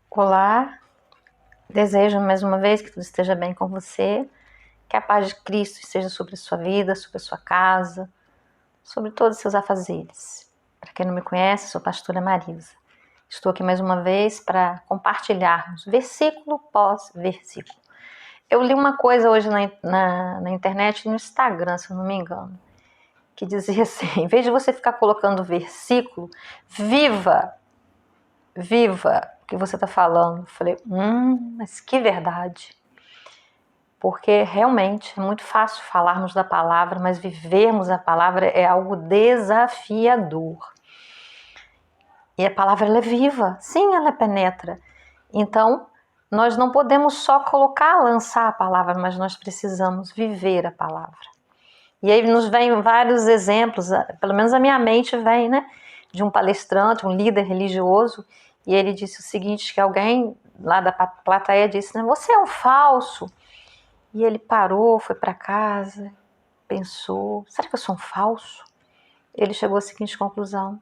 Olá, desejo mais uma vez que tudo esteja bem com você, que a paz de Cristo esteja sobre a sua vida, sobre a sua casa, sobre todos os seus afazeres. Para quem não me conhece, sou a pastora Marisa. Estou aqui mais uma vez para compartilharmos versículo pós versículo. Eu li uma coisa hoje na internet, no Instagram, se eu não me engano, que dizia assim, em vez de você ficar colocando versículo, viva o que você está falando. Eu falei, mas que verdade. Porque realmente é muito fácil falarmos da palavra, mas vivermos a palavra é algo desafiador. E a palavra ela é viva, sim, ela penetra. Então, nós não podemos só lançar a palavra, mas nós precisamos viver a palavra. E aí nos vem vários exemplos, pelo menos a minha mente vem, né? De um palestrante, um líder religioso, e ele disse o seguinte, que alguém lá da plateia disse, né, você é um falso. E ele parou, foi para casa, pensou, será que eu sou um falso? Ele chegou à seguinte conclusão,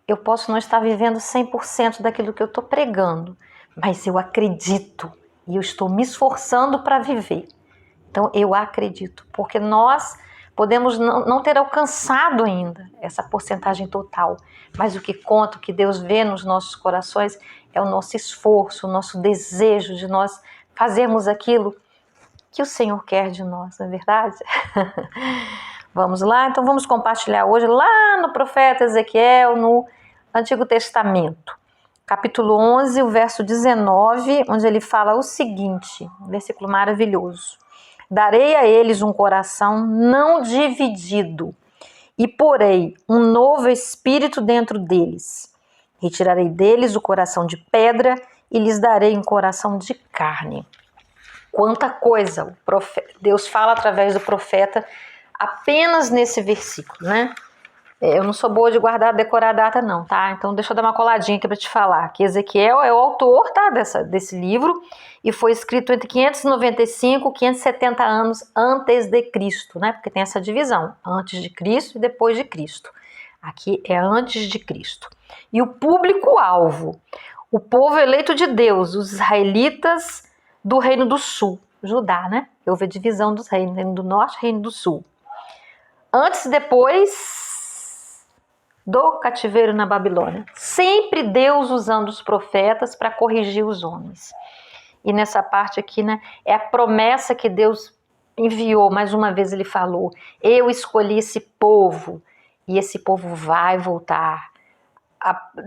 eu posso não estar vivendo 100% daquilo que eu estou pregando, mas eu acredito e eu estou me esforçando para viver. Então eu acredito, porque nós podemos não ter alcançado ainda essa porcentagem total, mas o que conta, o que Deus vê nos nossos corações é o nosso esforço, o nosso desejo de nós fazermos aquilo que o Senhor quer de nós, não é verdade? Vamos lá? Então vamos compartilhar hoje lá no profeta Ezequiel, no Antigo Testamento, capítulo 11, o verso 19, onde ele fala o seguinte, um versículo maravilhoso. Darei a eles um coração não dividido e porei um novo espírito dentro deles. Retirarei deles o coração de pedra e lhes darei um coração de carne. Quanta coisa Deus fala através do profeta apenas nesse versículo, né? Eu não sou boa de decorar a data não, tá? Então deixa eu dar uma coladinha aqui para te falar. Que Ezequiel é o autor, tá? Desse livro e foi escrito entre 595 e 570 anos antes de Cristo, né? Porque tem essa divisão, antes de Cristo e depois de Cristo. Aqui é antes de Cristo. E o público-alvo, o povo eleito de Deus, os israelitas do Reino do Sul, Judá, né? Houve a divisão dos reinos, Reino do Norte e Reino do Sul. Antes e depois do cativeiro na Babilônia. Sempre Deus usando os profetas para corrigir os homens. E nessa parte aqui, né, é a promessa que Deus enviou. Mais uma vez ele falou, eu escolhi esse povo e esse povo vai voltar.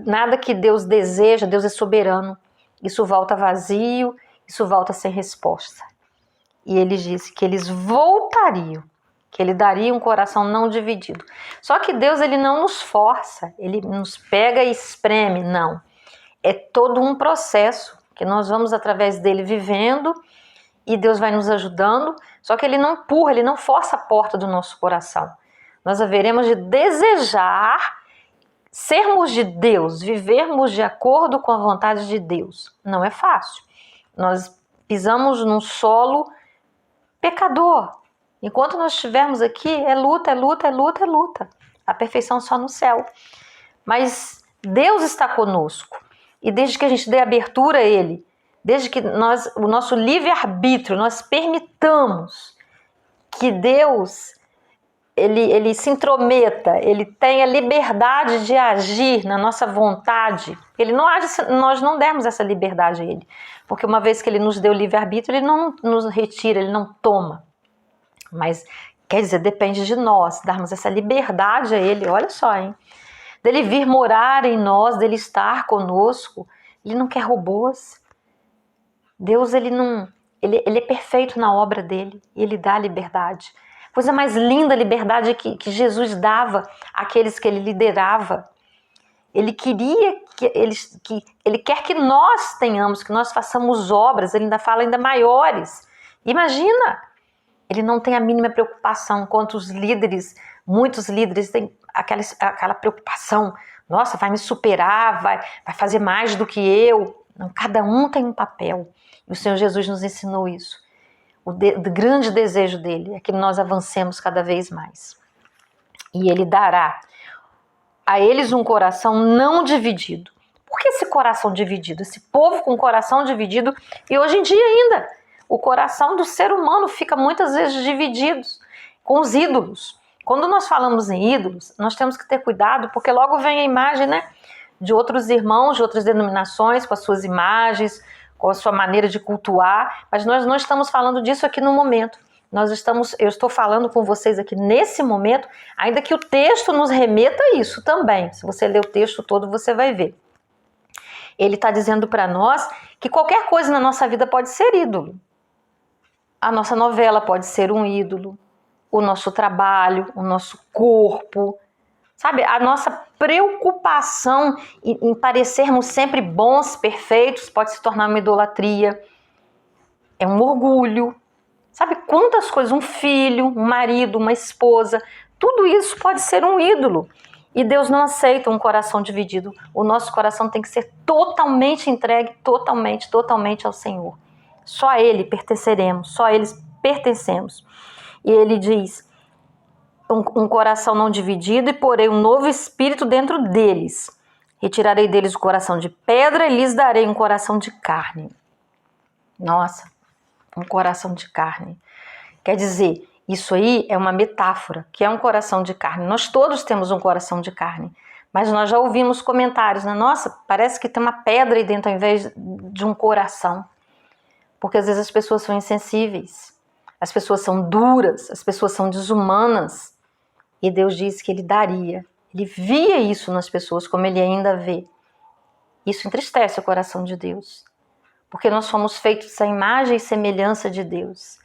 Nada que Deus deseja, Deus é soberano. Isso volta vazio, isso volta sem resposta. E ele disse que eles voltariam, que ele daria um coração não dividido. Só que Deus ele não nos força, ele nos pega e espreme, não. É todo um processo que nós vamos através dele vivendo e Deus vai nos ajudando, só que ele não empurra, ele não força a porta do nosso coração. Nós haveremos de desejar sermos de Deus, vivermos de acordo com a vontade de Deus. Não é fácil. Nós pisamos num solo pecador. Enquanto nós estivermos aqui, é luta, é luta, é luta, é luta. A perfeição só no céu. Mas Deus está conosco. E desde que a gente dê abertura a Ele, desde que o nosso livre-arbítrio, nós permitamos que Deus ele se intrometa, ele tenha liberdade de agir na nossa vontade. Ele não age se nós não dermos essa liberdade a ele. Porque uma vez que ele nos deu livre-arbítrio, ele não nos retira, ele não toma. Mas, quer dizer, depende de nós darmos essa liberdade a ele. Olha só, hein? Dele vir morar em nós, dele estar conosco. Ele não quer robôs. Deus, ele é perfeito na obra dele. E ele dá liberdade. Coisa mais linda a liberdade que Jesus dava àqueles que ele liderava. Ele queria ele quer que nós tenhamos, que nós façamos obras, ele ainda fala ainda maiores. Imagina! Ele não tem a mínima preocupação, enquanto os líderes, muitos líderes têm aquela preocupação. Nossa, vai me superar, vai fazer mais do que eu. Não, cada um tem um papel. E o Senhor Jesus nos ensinou isso. O grande desejo dele é que nós avancemos cada vez mais. E ele dará a eles um coração não dividido. Por que esse coração dividido, esse povo com coração dividido, e hoje em dia ainda, o coração do ser humano fica muitas vezes dividido com os ídolos. Quando nós falamos em ídolos, nós temos que ter cuidado, porque logo vem a imagem, né, de outros irmãos, de outras denominações, com as suas imagens, com a sua maneira de cultuar, mas nós não estamos falando disso aqui no momento. Eu estou falando com vocês aqui nesse momento, ainda que o texto nos remeta a isso também. Se você ler o texto todo, você vai ver. Ele está dizendo para nós que qualquer coisa na nossa vida pode ser ídolo. A nossa novela pode ser um ídolo, o nosso trabalho, o nosso corpo, sabe? A nossa preocupação em parecermos sempre bons, perfeitos, pode se tornar uma idolatria. É um orgulho. Sabe quantas coisas? Um filho, um marido, uma esposa, tudo isso pode ser um ídolo. E Deus não aceita um coração dividido. O nosso coração tem que ser totalmente entregue, totalmente ao Senhor. Só a Ele pertenceremos, só a Ele pertencemos. E Ele diz, um coração não dividido e porei um novo espírito dentro deles. Retirarei deles o coração de pedra e lhes darei um coração de carne. Nossa, um coração de carne. Quer dizer, isso aí é uma metáfora, que é um coração de carne. Nós todos temos um coração de carne, mas nós já ouvimos comentários, né? Nossa, parece que tem uma pedra aí dentro ao invés de um coração. Porque às vezes as pessoas são insensíveis, as pessoas são duras, as pessoas são desumanas. E Deus disse que Ele daria. Ele via isso nas pessoas, como Ele ainda vê. Isso entristece o coração de Deus. Porque nós fomos feitos à imagem e semelhança de Deus.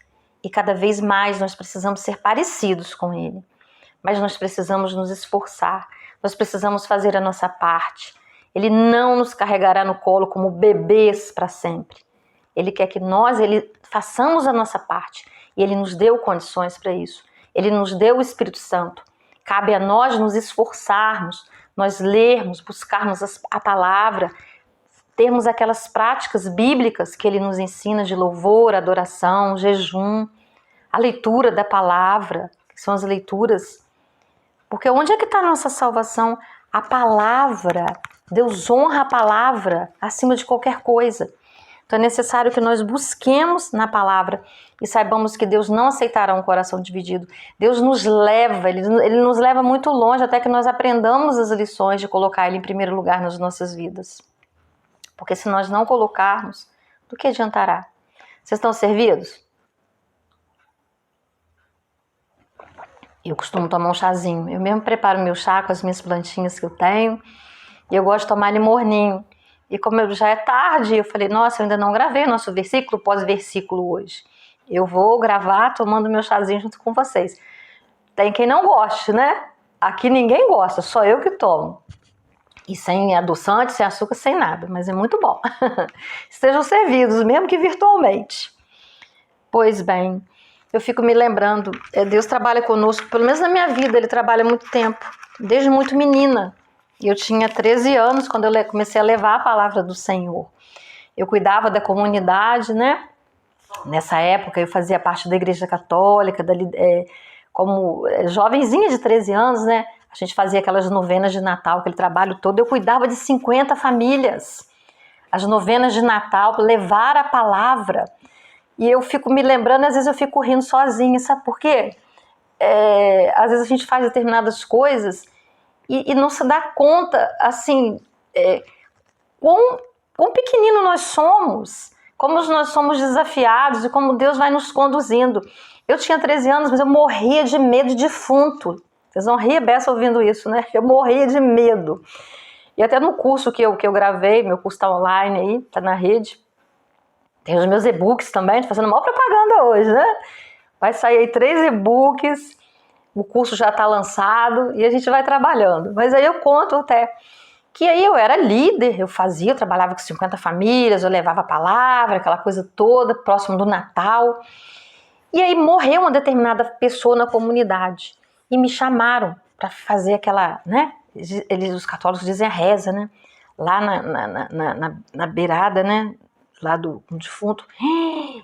E cada vez mais nós precisamos ser parecidos com Ele. Mas nós precisamos nos esforçar. Nós precisamos fazer a nossa parte. Ele não nos carregará no colo como bebês para sempre. Ele quer que nós façamos a nossa parte. E Ele nos deu condições para isso. Ele nos deu o Espírito Santo. Cabe a nós nos esforçarmos, nós lermos, buscarmos a palavra, termos aquelas práticas bíblicas que Ele nos ensina de louvor, adoração, jejum, a leitura da palavra, que são as leituras. Porque onde é que está a nossa salvação? A palavra. Deus honra a palavra acima de qualquer coisa. Então é necessário que nós busquemos na palavra e saibamos que Deus não aceitará um coração dividido. Deus nos leva, Ele nos leva muito longe até que nós aprendamos as lições de colocar Ele em primeiro lugar nas nossas vidas. Porque se nós não colocarmos, do que adiantará? Vocês estão servidos? Eu costumo tomar um chazinho. Eu mesmo preparo meu chá com as minhas plantinhas que eu tenho. E eu gosto de tomar ele morninho. E como já é tarde, eu falei, nossa, eu ainda não gravei nosso versículo pós-versículo hoje. Eu vou gravar tomando meu chazinho junto com vocês. Tem quem não goste, né? Aqui ninguém gosta, só eu que tomo. E sem adoçante, sem açúcar, sem nada, mas é muito bom. Estejam servidos, mesmo que virtualmente. Pois bem, eu fico me lembrando, Deus trabalha conosco, pelo menos na minha vida, Ele trabalha há muito tempo, desde muito menina. Eu tinha 13 anos quando eu comecei a levar a palavra do Senhor. Eu cuidava da comunidade, né? Nessa época eu fazia parte da Igreja Católica, como jovenzinha de 13 anos, né? A gente fazia aquelas novenas de Natal, aquele trabalho todo. Eu cuidava de 50 famílias. As novenas de Natal, levar a palavra. E eu fico me lembrando, às vezes eu fico rindo sozinha, sabe por quê? Às vezes a gente faz determinadas coisas e não se dá conta, assim, quão pequenino nós somos, como nós somos desafiados e como Deus vai nos conduzindo. Eu tinha 13 anos, mas eu morria de medo de defunto. Vocês vão rir beça ouvindo isso, né? Eu morria de medo. E até no curso que eu gravei, meu curso está online aí, está na rede. Tem os meus e-books também, tô fazendo maior propaganda hoje, né? Vai sair aí 3 e-books, o curso já está lançado e a gente vai trabalhando. Mas aí eu conto até que aí eu era líder, eu trabalhava com 50 famílias, eu levava a palavra, aquela coisa toda, próximo do Natal. E aí morreu uma determinada pessoa na comunidade e me chamaram para fazer aquela, né? Os católicos dizem a reza, né? Lá na beirada, né? Lá do defunto.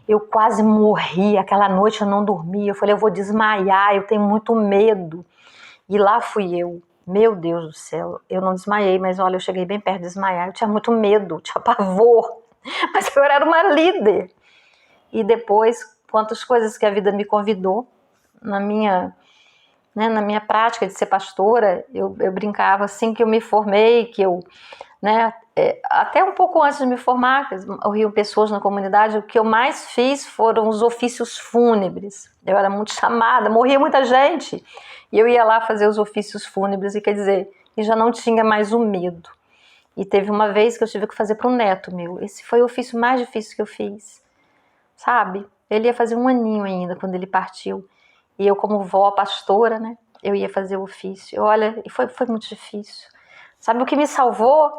Eu quase morri, aquela noite eu não dormi. Eu falei, eu vou desmaiar, eu tenho muito medo. E lá fui eu. Meu Deus do céu, eu não desmaiei, mas olha, eu cheguei bem perto de desmaiar. Eu tinha muito medo, tinha pavor, mas eu era uma líder. E depois, quantas coisas que a vida me convidou, na minha prática de ser pastora, eu brincava assim que eu me formei, que eu, até um pouco antes de me formar, morriam pessoas na comunidade, o que eu mais fiz foram os ofícios fúnebres. Eu era muito chamada, morria muita gente, e eu ia lá fazer os ofícios fúnebres, e quer dizer, e já não tinha mais o medo. E teve uma vez que eu tive que fazer para um neto meu. Esse foi o ofício mais difícil que eu fiz, sabe? Ele ia fazer 1 aninho ainda quando ele partiu. E eu, como vó, pastora, né? Eu ia fazer o ofício. Olha, e foi muito difícil. Sabe o que me salvou?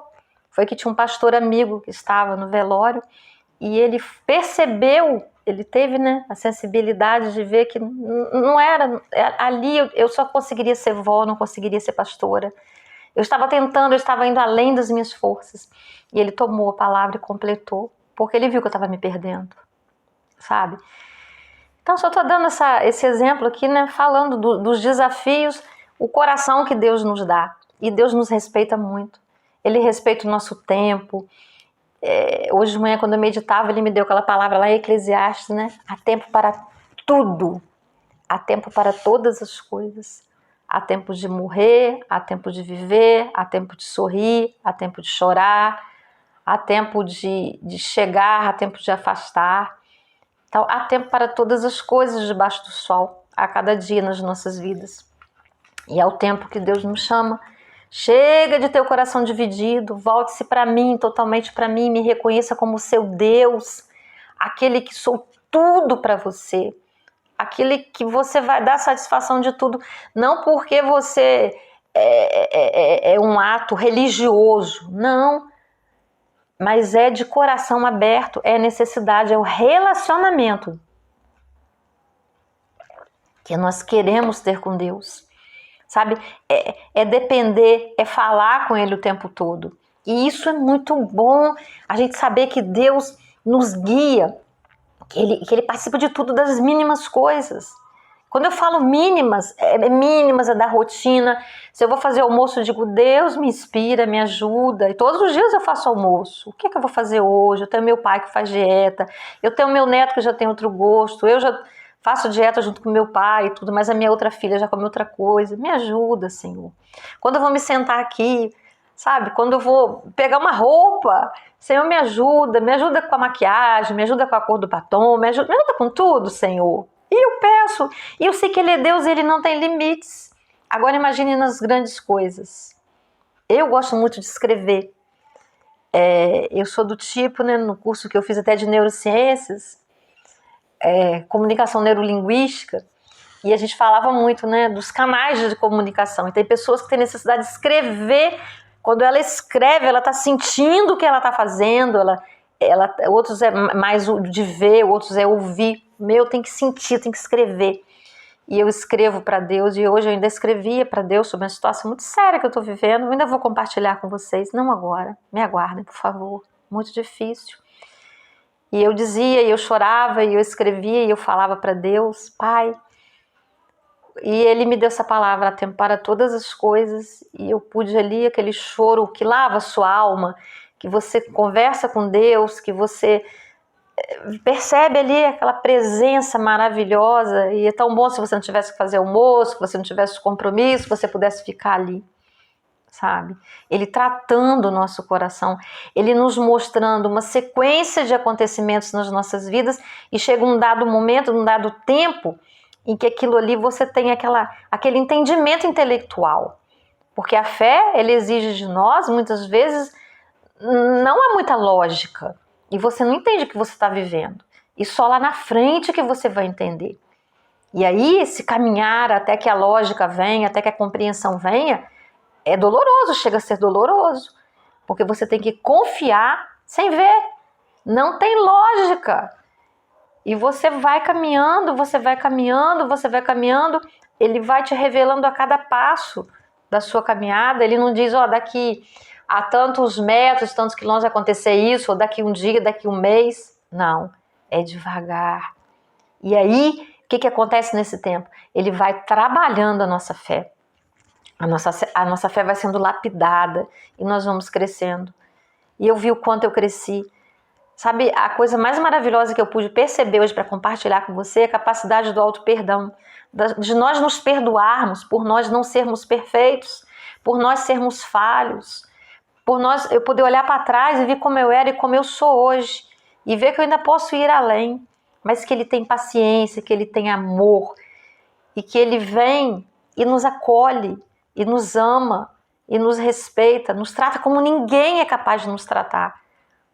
Foi que tinha um pastor amigo que estava no velório e ele percebeu, ele teve, né, a sensibilidade de ver que não era... Ali eu só conseguiria ser vó, não conseguiria ser pastora. Eu estava tentando, eu estava indo além das minhas forças. E ele tomou a palavra e completou, porque ele viu que eu estava me perdendo, sabe? Então, só estou dando esse exemplo aqui, né, falando dos desafios, o coração que Deus nos dá. E Deus nos respeita muito. Ele respeita o nosso tempo. Hoje de manhã, quando eu meditava, ele me deu aquela palavra lá em Eclesiastes, né? Há tempo para tudo. Há tempo para todas as coisas. Há tempo de morrer, há tempo de viver, há tempo de sorrir, há tempo de chorar, há tempo de chegar, há tempo de afastar. Então, há tempo para todas as coisas debaixo do sol, a cada dia nas nossas vidas. E é o tempo que Deus nos chama. Chega de ter o coração dividido, volte-se para mim, totalmente para mim, me reconheça como seu Deus, aquele que sou tudo para você, aquele que você vai dar satisfação de tudo, não porque você é um ato religioso, não, mas é de coração aberto, é necessidade, é o relacionamento que nós queremos ter com Deus. Sabe, é depender, é falar com Ele o tempo todo. E isso é muito bom, a gente saber que Deus nos guia, que Ele participa de tudo, das mínimas coisas. Quando eu falo mínimas, mínimas, é da rotina. Se eu vou fazer almoço, eu digo, Deus me inspira, me ajuda. E todos os dias eu faço almoço. O que eu vou fazer hoje? Eu tenho meu pai que faz dieta, eu tenho meu neto que já tem outro gosto, eu já faço dieta junto com meu pai e tudo, mas a minha outra filha já come outra coisa. Me ajuda, Senhor. Quando eu vou me sentar aqui, sabe? Quando eu vou pegar uma roupa, Senhor, me ajuda com a maquiagem, me ajuda com a cor do batom, me ajuda com tudo, Senhor. E eu peço, e eu sei que Ele é Deus e Ele não tem limites. Agora imagine nas grandes coisas. Eu gosto muito de escrever. Eu sou do tipo, né, no curso que eu fiz até de neurociências, comunicação neurolinguística, e a gente falava muito, né, dos canais de comunicação. E tem pessoas que têm necessidade de escrever. Quando ela escreve, ela está sentindo o que ela está fazendo. Outros é mais de ver, outros é ouvir. Meu, tem que sentir, tem que escrever. E eu escrevo para Deus, e hoje eu ainda escrevia para Deus sobre uma situação muito séria que eu estou vivendo. Eu ainda vou compartilhar com vocês, não agora, me aguardem, por favor. Muito difícil. E eu dizia, e eu chorava, e eu escrevia, e eu falava para Deus, Pai. E Ele me deu essa palavra, há tempo para todas as coisas, e eu pude ali, aquele choro que lava a sua alma, que você conversa com Deus, que você percebe ali aquela presença maravilhosa, e é tão bom se você não tivesse que fazer almoço, que você não tivesse compromisso, que você pudesse ficar ali, sabe? Ele tratando o nosso coração, Ele nos mostrando uma sequência de acontecimentos nas nossas vidas, e chega um dado momento, um dado tempo, em que aquilo ali você tem aquele entendimento intelectual, porque a fé, ele exige de nós, muitas vezes, não há muita lógica, e você não entende o que você está vivendo, e só lá na frente que você vai entender. E aí, se caminhar até que a lógica venha, até que a compreensão venha, é doloroso, chega a ser doloroso, porque você tem que confiar sem ver, não tem lógica. E você vai caminhando, Ele vai te revelando a cada passo da sua caminhada. Ele não diz, daqui a tantos metros, tantos quilômetros vai acontecer isso, ou daqui um dia, daqui um mês. Não, é devagar. E aí, o que acontece nesse tempo? Ele vai trabalhando a nossa fé. A nossa fé vai sendo lapidada e nós vamos crescendo. E eu vi o quanto eu cresci. Sabe, a coisa mais maravilhosa que eu pude perceber hoje para compartilhar com você é a capacidade do auto-perdão. De nós nos perdoarmos por nós não sermos perfeitos, por nós sermos falhos, por eu poder olhar para trás e ver como eu era e como eu sou hoje. E ver que eu ainda posso ir além, mas que Ele tem paciência, que Ele tem amor e que Ele vem e nos acolhe e nos ama e nos respeita, nos trata como ninguém é capaz de nos tratar,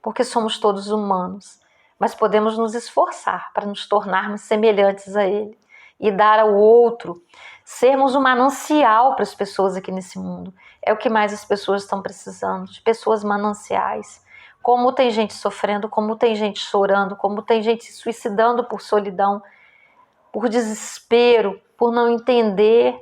porque somos todos humanos, mas podemos nos esforçar para nos tornarmos semelhantes a Ele e dar ao outro, sermos um manancial para as pessoas aqui nesse mundo. É o que mais as pessoas estão precisando, de pessoas mananciais. Como tem gente sofrendo, como tem gente chorando, como tem gente se suicidando por solidão, por desespero, por não entender.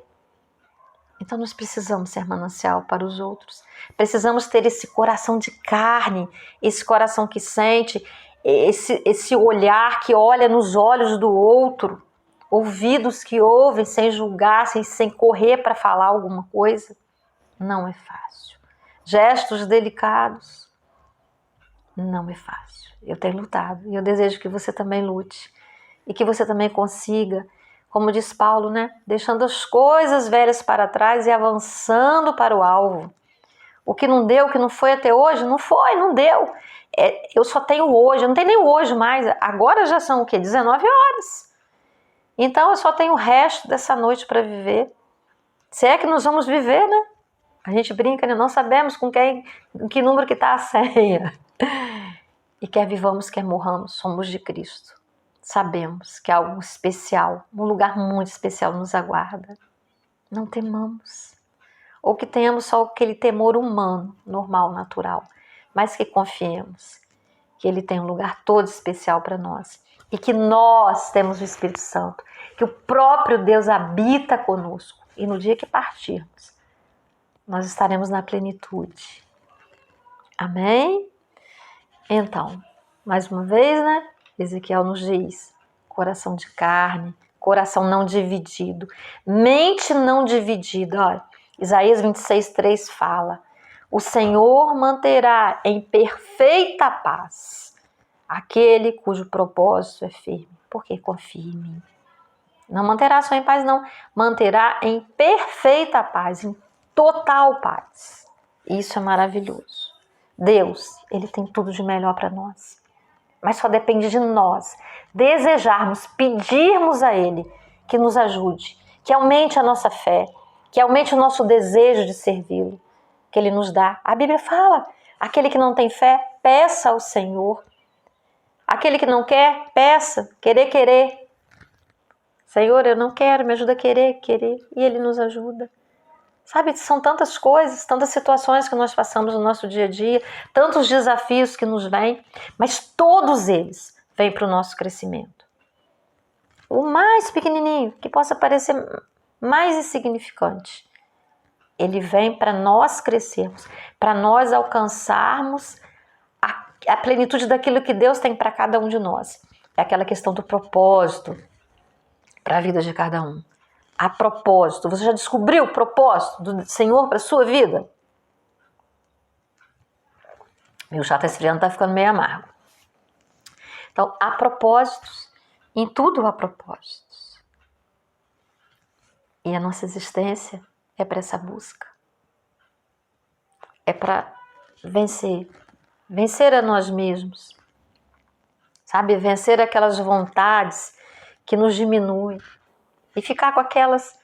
Então nós precisamos ser manancial para os outros. Precisamos ter esse coração de carne, esse coração que sente, esse olhar que olha nos olhos do outro, ouvidos que ouvem sem julgar, sem correr para falar alguma coisa. Não é fácil. Gestos delicados. Não é fácil. Eu tenho lutado e eu desejo que você também lute e que você também consiga, como diz Paulo, né? Deixando as coisas velhas para trás e avançando para o alvo. O que não deu, o que não foi até hoje, não foi, não deu. Eu só tenho hoje, eu não tenho nem hoje mais. Agora já são o quê? 19 horas. Então eu só tenho o resto dessa noite para viver. Se é que nós vamos viver, né? A gente brinca, né? Não sabemos com que número que está a senha. E quer vivamos, quer morramos, somos de Cristo. Sabemos que algo especial, um lugar muito especial nos aguarda. Não temamos. Ou que tenhamos só aquele temor humano, normal, natural. Mas que confiemos que Ele tem um lugar todo especial para nós. E que nós temos o Espírito Santo. Que o próprio Deus habita conosco. E no dia que partirmos, nós estaremos na plenitude. Amém? Então, mais uma vez, né? Ezequiel nos diz, coração de carne, coração não dividido, mente não dividida. Olha, Isaías 26:3 fala, o Senhor manterá em perfeita paz aquele cujo propósito é firme, porque confia em mim. Não manterá só em paz, não, manterá em perfeita paz, em total paz. Isso é maravilhoso. Deus, Ele tem tudo de melhor para nós. Mas só depende de nós desejarmos, pedirmos a Ele que nos ajude, que aumente a nossa fé, que aumente o nosso desejo de servi-lo, que Ele nos dá. A Bíblia fala, aquele que não tem fé, peça ao Senhor. Aquele que não quer, peça, querer. Senhor, eu não quero, me ajuda a querer. E Ele nos ajuda. Sabe, são tantas coisas, tantas situações que nós passamos no nosso dia a dia, tantos desafios que nos vêm, mas todos eles vêm para o nosso crescimento. O mais pequenininho, que possa parecer mais insignificante, ele vem para nós crescermos, para nós alcançarmos a plenitude daquilo que Deus tem para cada um de nós. É aquela questão do propósito para a vida de cada um. A propósito. Você já descobriu o propósito do Senhor para a sua vida? Meu chá está esfriando, está ficando meio amargo. Então, há propósitos. Em tudo há propósitos. E a nossa existência é para essa busca. É para vencer. Vencer a nós mesmos. Sabe? Vencer aquelas vontades que nos diminuem. E ficar com aquelas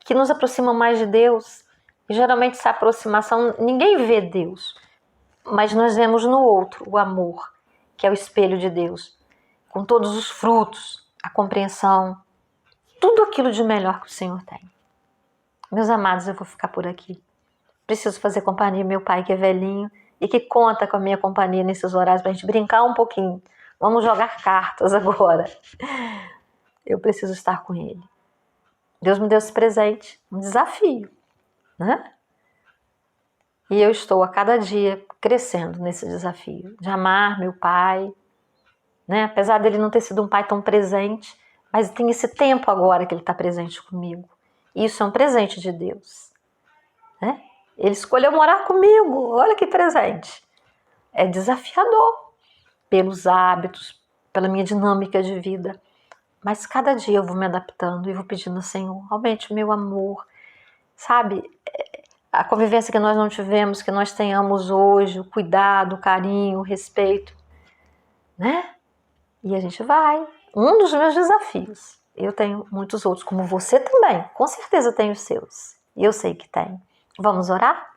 que nos aproximam mais de Deus. E geralmente essa aproximação, ninguém vê Deus, mas nós vemos no outro o amor, que é o espelho de Deus, com todos os frutos, a compreensão, tudo aquilo de melhor que o Senhor tem. Meus amados, eu vou ficar por aqui. Preciso fazer companhia ao meu pai que é velhinho e que conta com a minha companhia nesses horários para a gente brincar um pouquinho. Vamos jogar cartas agora. Eu preciso estar com ele. Deus me deu esse presente, um desafio, né? E eu estou a cada dia crescendo nesse desafio de amar meu pai, né? Apesar dele não ter sido um pai tão presente, mas tem esse tempo agora que ele está presente comigo. E isso é um presente de Deus. né? Ele escolheu morar comigo, olha que presente. É desafiador pelos hábitos, pela minha dinâmica de vida, mas cada dia eu vou me adaptando e vou pedindo ao Senhor, aumente o meu amor, sabe? A convivência que nós não tivemos, que nós tenhamos hoje, o cuidado, o carinho, o respeito, né? E a gente vai. Um dos meus desafios. Eu tenho muitos outros, como você também. Com certeza tem os seus. E eu sei que tem. Vamos orar?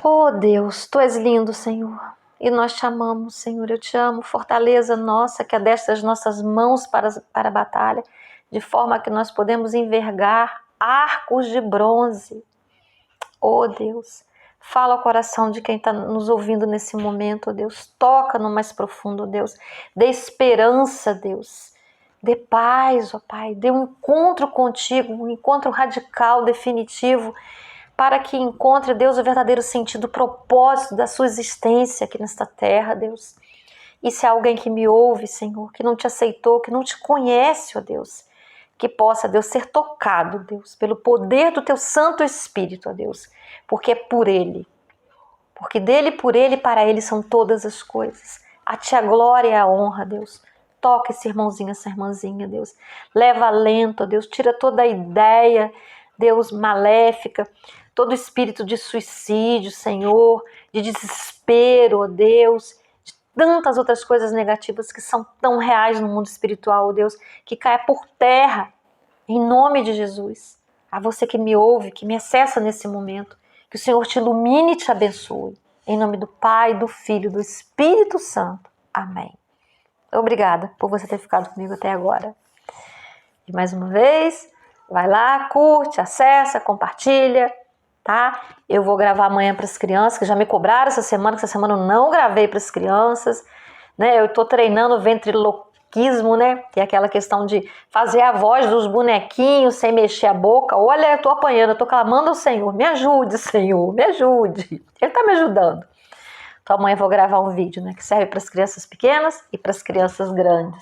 Oh Deus, Tu és lindo, Senhor. E nós te amamos, Senhor. Eu te amo. Fortaleza nossa, que adestra as nossas mãos para a batalha, de forma que nós podemos envergar arcos de bronze. Oh Deus, fala ao coração de quem está nos ouvindo nesse momento, oh Deus. Toca no mais profundo, oh Deus. Dê esperança, Deus. Dê paz, ó Pai. Dê um encontro contigo, um encontro radical, definitivo, para que encontre, Deus, o verdadeiro sentido, o propósito da sua existência aqui nesta terra, Deus. E se há alguém que me ouve, Senhor, que não te aceitou, que não te conhece, ó Deus, que possa, Deus, ser tocado, Deus, pelo poder do Teu Santo Espírito, ó Deus, porque é por Ele. Porque dele, por Ele e para Ele são todas as coisas. A Ti a glória e a honra, Deus. Toca esse irmãozinho, essa irmãzinha, Deus. Leva alento, ó Deus. Tira toda a ideia, Deus, maléfica. Todo espírito de suicídio, Senhor. De desespero, ó Deus. De tantas outras coisas negativas que são tão reais no mundo espiritual, ó Deus. Que caia por terra, em nome de Jesus. A você que me ouve, que me acessa nesse momento. Que o Senhor te ilumine e te abençoe. Em nome do Pai, do Filho e do Espírito Santo. Amém. Obrigada por você ter ficado comigo até agora. E mais uma vez, vai lá, curte, acessa, compartilha, tá? Eu vou gravar amanhã para as crianças, que já me cobraram essa semana, que essa semana eu não gravei para as crianças, né? Eu tô treinando ventriloquismo, né? Que é aquela questão de fazer a voz dos bonequinhos sem mexer a boca. Olha, eu tô apanhando, eu tô clamando ao Senhor. Me ajude, Senhor, me ajude. Ele tá me ajudando. Então amanhã eu vou gravar um vídeo, né, que serve para as crianças pequenas e para as crianças grandes.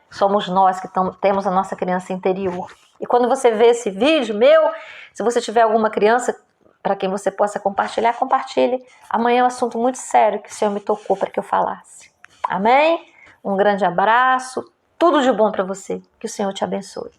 Somos nós que temos a nossa criança interior. E quando você vê esse vídeo meu, se você tiver alguma criança para quem você possa compartilhar, compartilhe. Amanhã é um assunto muito sério que o Senhor me tocou para que eu falasse. Amém? Um grande abraço, tudo de bom para você. Que o Senhor te abençoe.